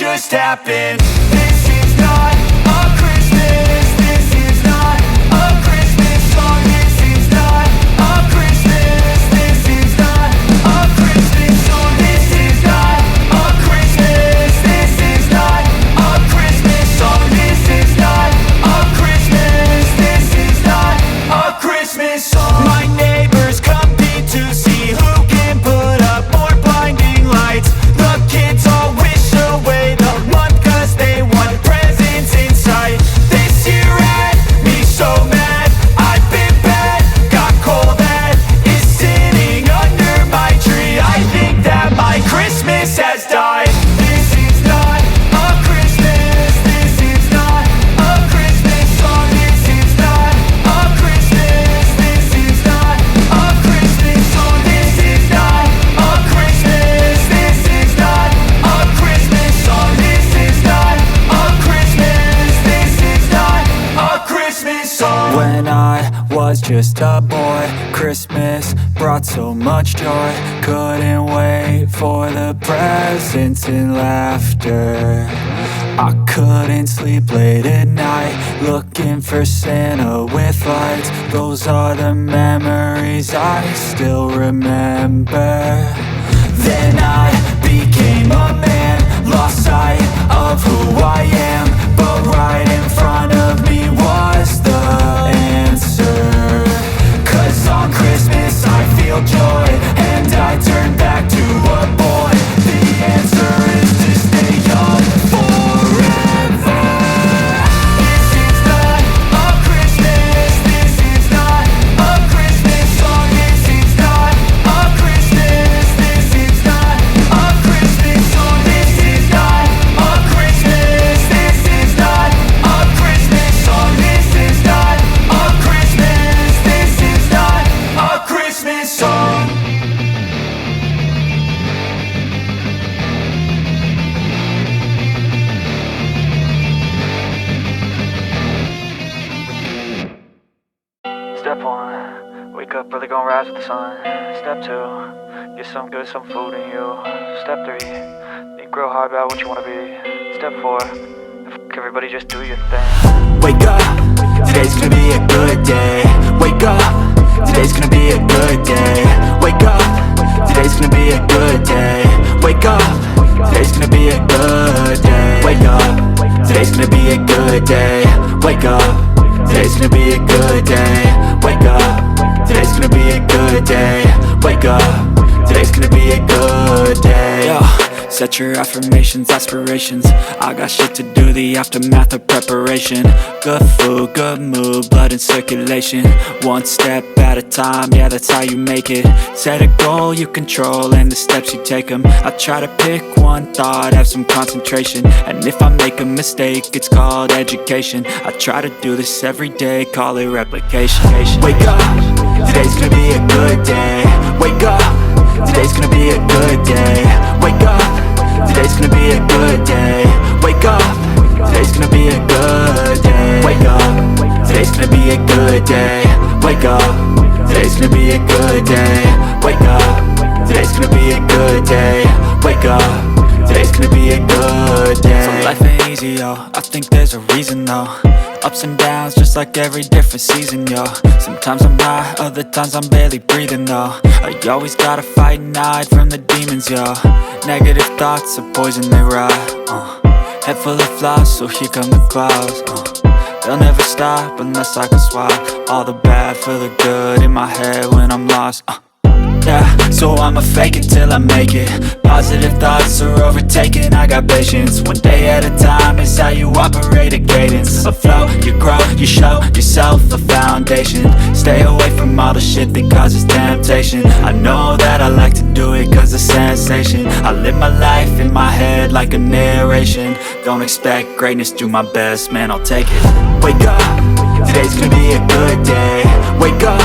just happened. This is not a Christmas. This is not a Christmas song. This is not a Christmas. This is not a Christmas song. This is not a Christmas. This is not a Christmas song. This is not a Christmas. This is not a Christmas song. My neighbors compete to see who can put up more blinding lights. The kids all wish away the month cause they want presents in sight. This year had me so mad, I've been bad, got coal that is sitting under my tree. I think that my Christmas has died. This is not a Christmas. This is not a Christmas song. This is not a Christmas. This is not a Christmas song. This is not a Christmas. This is not a Christmas song. This is not a Christmas. This is not a Christmas song. When I was just a boy, Christmas brought so much joy. Couldn't wait for the presents and laughter. I couldn't sleep late at night, looking for Santa with lights. Those are the memories I still remember. Then I became a man, lost sight of who I am. But right in front of me was the answer. Cause on Christmas I feel joy, and I turn back to a boy. The answer is to stay young forever. This is not a Christmas. This is not a Christmas song. This is not a Christmas. This is not a Christmas song. This is not a Christmas. This is not a Christmas song. This is not a Christmas. This is not a Christmas song. Step one, wake up early, gonna rise with the sun. Step two, get some good, some food in you. Step three, think real hard about what you wanna be. Step four, fuck everybody, just do your thing. Wake up, today's gonna be a good day. Wake up, today's gonna be a good day. Wake up, today's gonna be a good day. Wake up, today's gonna be a good day. Wake up, today's gonna be a good day. Wake up, today's gonna be a good day. Wake up, today's gonna be a good day. Wake up, today's gonna be a good day. Yo, set your affirmations, aspirations. I got shit to do, the aftermath of preparation. Good food, good mood, blood in circulation. One step at a time, yeah, that's how you make it. Set a goal you control and the steps you take them. I try to pick one thought, have some concentration. And if I make a mistake, it's called education. I try to do this every day, call it replication. Wake up, today's gonna be a good day. Wake up, today's gonna be a good day. Wake up, today's gonna be a good day. Wake up, today's gonna be a good day. Wake up, today's gonna be a good day. Wake up, today's gonna be a good day. Wake up, today's gonna be a good day. Wake up, today's gonna be a good day. So life ain't easy, yo, I think there's a reason though. Ups and downs, just like every different season, yo. Sometimes I'm high, other times I'm barely breathing, though. I always gotta fight and hide from the demons, yo. Negative thoughts are poison, they rot, Head full of flies, so here come the clouds, They'll never stop unless I can swap all the bad for the good in my head when I'm lost, Yeah, so I'ma fake it till I make it. Positive thoughts are overtaken, I got patience. One day at a time is how you operate a cadence. A flow, you grow, you show yourself a foundation. Stay away from all the shit that causes temptation. I know that I like to do it cause it's sensation. I live my life in my head like a narration. Don't expect greatness, do my best, man, I'll take it. Wake up, today's gonna be a good day. Wake up,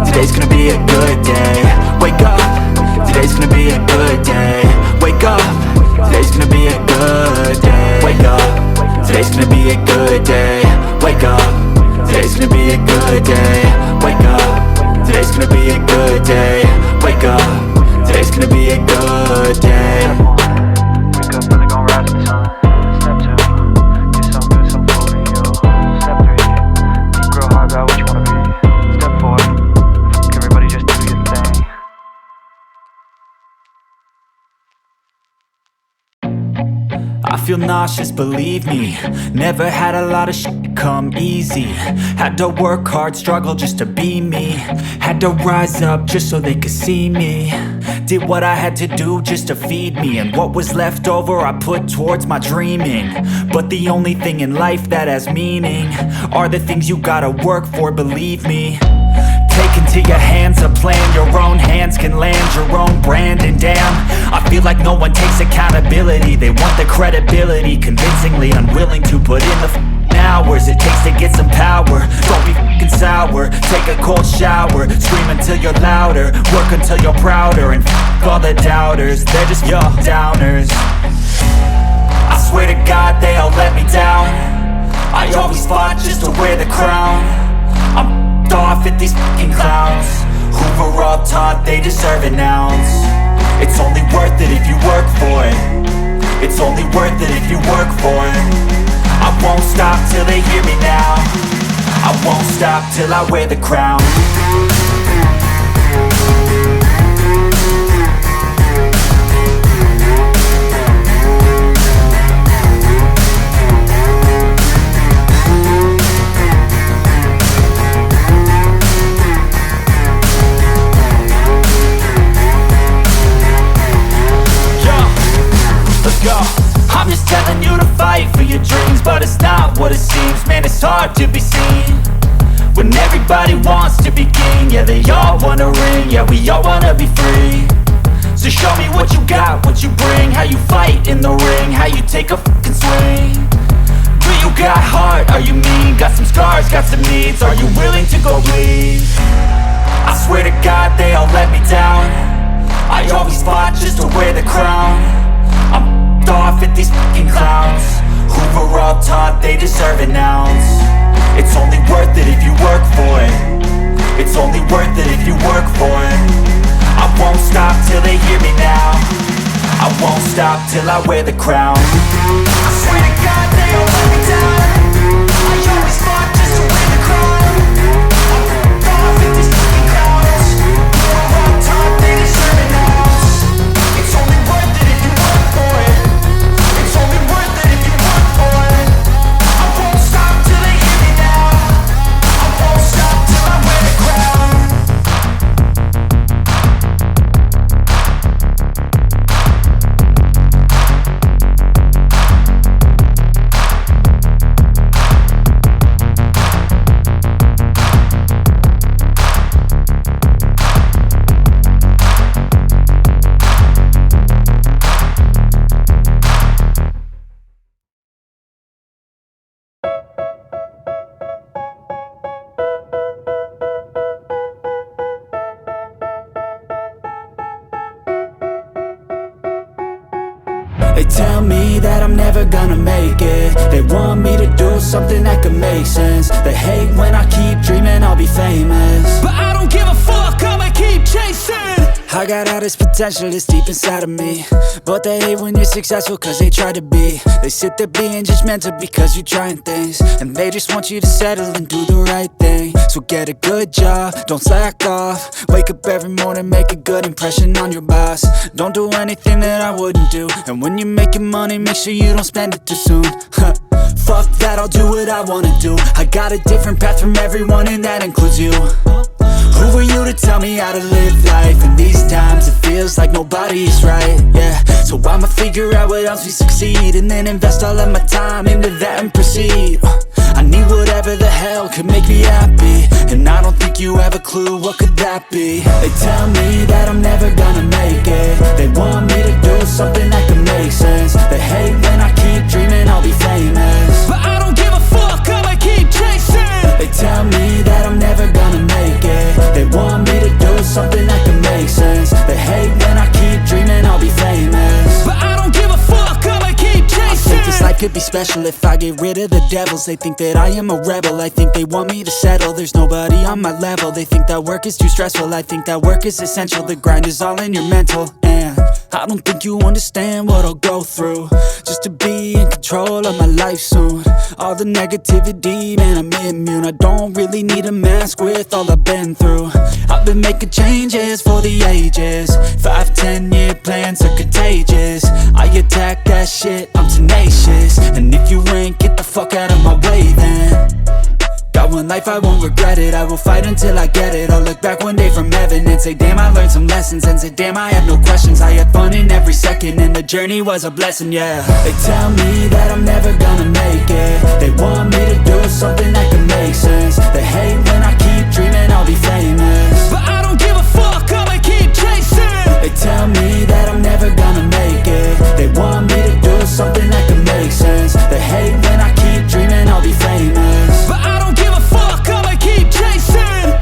today's gonna be a good day. Wake up, today's gonna be a good day. Wake up, today's gonna be a good day. Wake up, today's gonna be a good day. Wake up, today's gonna be a good day. Wake up, today's gonna be a good day. Wake up, today's gonna be a good day. Wake up, really gonna rise with the sun. I feel nauseous, believe me. Never had a lot of shit come easy. Had to work hard, struggle just to be me. Had to rise up just so they could see me. Did what I had to do just to feed me. And what was left over I put towards my dreaming. But the only thing in life that has meaning are the things you gotta work for, believe me. Take into your hands a plan. Your own hands can land your own brand. And damn, I feel like no one takes accountability. They want the credibility, convincingly unwilling to put in the hours it takes to get some power. Don't be f***ing sour, take a cold shower. Scream until you're louder, work until you're prouder. And f*** all the doubters, they're just your downers. I swear to God they all let me down. I always fought just to wear the crown. I'm off at these fucking clowns who were all taught they deserve an ounce. It's only worth it if you work for it. It's only worth it if you work for it. I won't stop till they hear me now. I won't stop till I wear the crown. I'm just telling you to fight for your dreams, but it's not what it seems. Man, it's hard to be seen when everybody wants to be king. Yeah, they all wanna ring, yeah, we all wanna be free. So show me what you got, what you bring, how you fight in the ring, how you take a fucking swing. Do you got heart, are you mean? Got some scars, got some needs, are you willing to go bleed? I swear to God they all let me down. I always fought just to wear the crown. I'm off at these fucking clowns who were all taught they deserve an ounce. It's only worth it if you work for it. It's only worth it if you work for it. I won't stop till they hear me now. I won't stop till I wear the crown. I swear to God they all let me down. I always fought just to wear the crown. I'm off at these fucking clowns who were all taught they deserve an ounce. It's only worth it if you work for it. It's only worth it if you work for it. I won't stop till they hear me now. I won't stop till I wear the crown. They tell me that I'm never gonna make it. They want me to do something that could make sense. They hate when I keep dreaming I'll be famous, but I don't give a fuck, I'ma keep chasing. I got all this potential that's deep inside of me, but they hate when you're successful cause they try to be. They sit there being judgmental because you're trying things, and they just want you to settle and do the right thing. So get a good job, don't slack off. Wake up every morning, make a good impression on your boss. Don't do anything that I wouldn't do, and when you're making money, make sure you don't spend it too soon. Fuck that, I'll do what I wanna do. I got a different path from everyone and that includes you. Who are you to tell me how to live life? In these times it feels like nobody's right, yeah. So I'ma figure out what else we succeed, and then invest all of my time into that and proceed. I need whatever the hell could make me happy, and I don't think you have a clue what could that be. They tell me that I'm never gonna make it. They want me to do something that could make sense. They hate when I keep dreaming I'll be famous, but I don't give a fuck, I'ma keep chasing. They tell me that I'm never gonna make it. They want me to do something that can make sense. They hate when I keep dreaming I'll be famous, but I don't give a fuck, I'ma keep chasing. I think this life could be special if I get rid of the devils. They think that I am a rebel, I think they want me to settle. There's nobody on my level. They think that work is too stressful, I think that work is essential. The grind is all in your mental, and I don't think you understand what I'll go through just to be in control of my life soon. All the negativity, man, I'm immune. I don't really need a mask with all I've been through. I've been making changes for the ages. 5-10 year plans are contagious. I attack that shit, I'm tenacious. And if you ain't, get the fuck out of my way then. Got one life, I won't regret it. I will fight until I get it. I'll look back one day from heaven and say, damn, I learned some lessons. And say, damn, I have no questions. I had fun in every second, and the journey was a blessing, yeah. They tell me that I'm never gonna make it. They want me to do something that can make sense. They hate when I keep dreaming I'll be famous, but I don't give a fuck, I'ma keep chasing. They tell me that I'm never gonna make it. They want me to do something that can make sense. They hate when I keep dreaming I'll be famous, but I don't give a fuck, I'ma keep chasing.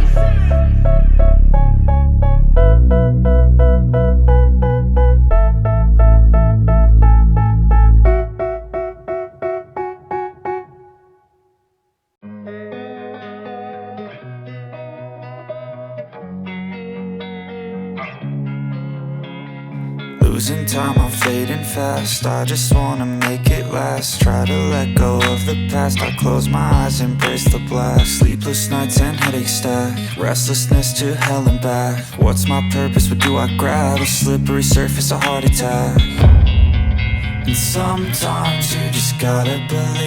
Losing time, I'm fading fast. I just wanna make it last. Try to let go of the past. I close my eyes, embrace the blast. Sleepless nights and headaches stack. Restlessness to hell and back. What's my purpose? What do I grab? A slippery surface, a heart attack. And sometimes you just gotta believe